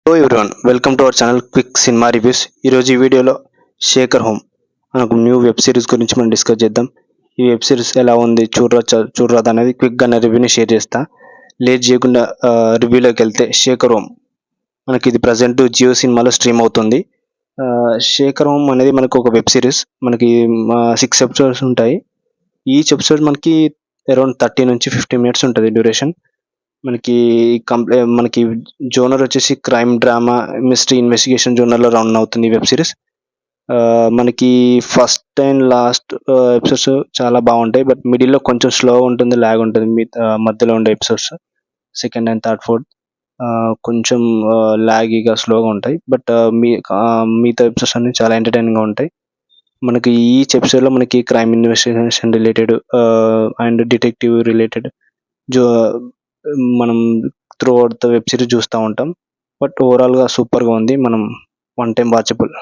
Hello everyone, welcome to our channel quick cinema reviews. ఈరోజు ఈ వీడియోలో శేఖర్ హోమ్ మనకు న్యూ వెబ్ సిరీస్ గురించి మనం డిస్కస్ చేద్దాం. ఈ వెబ్ సిరీస్ ఎలా ఉంది, చూడరాదు అనేది క్విక్గా రివ్యూని షేర్ చేస్తా. లేట్ చేయకుండా రివ్యూలోకి వెళ్తే, శేఖర్ హోమ్ మనకి ఇది ప్రజెంట్ జియో సినిమాలో స్ట్రీమ్ అవుతుంది. శేఖర్ హోమ్ అనేది మనకు ఒక వెబ్ సిరీస్. మనకి 6 ఎపిసోడ్స్ ఉంటాయి. ఈచ్ ఎపిసోడ్ మనకి అరౌండ్ 30 నుంచి 50 మినిట్స్ ఉంటుంది డ్యూరేషన్. మనకి జోనర్ వచ్చేసి క్రైమ్, డ్రామా, మిస్టరీ, ఇన్వెస్టిగేషన్ జోనర్లో రన్ అవుతుంది ఈ వెబ్ సిరీస్. మనకి ఫస్ట్ అండ్ లాస్ట్ ఎపిసోడ్స్ చాలా బాగుంటాయి, బట్ మిడిల్లో కొంచెం స్లోగా ఉంటుంది, లాగ్ ఉంటుంది. మధ్యలో ఉండే episodes second and third fourth కొంచెం లాగీగా స్లోగా ఉంటాయి, బట్ మిగతా ఎపిసోడ్స్ అన్ని చాలా ఎంటర్టైనింగ్గా ఉంటాయి. మనకి ఈచ్ ఎపిసోడ్లో మనకి crime, investigation related and detective related మనం throughout the web series చూస్తూ ఉంటాం. బట్ ఓవరాల్గా సూపర్గా ఉంది. మనం వన్ టైం వాచబుల్.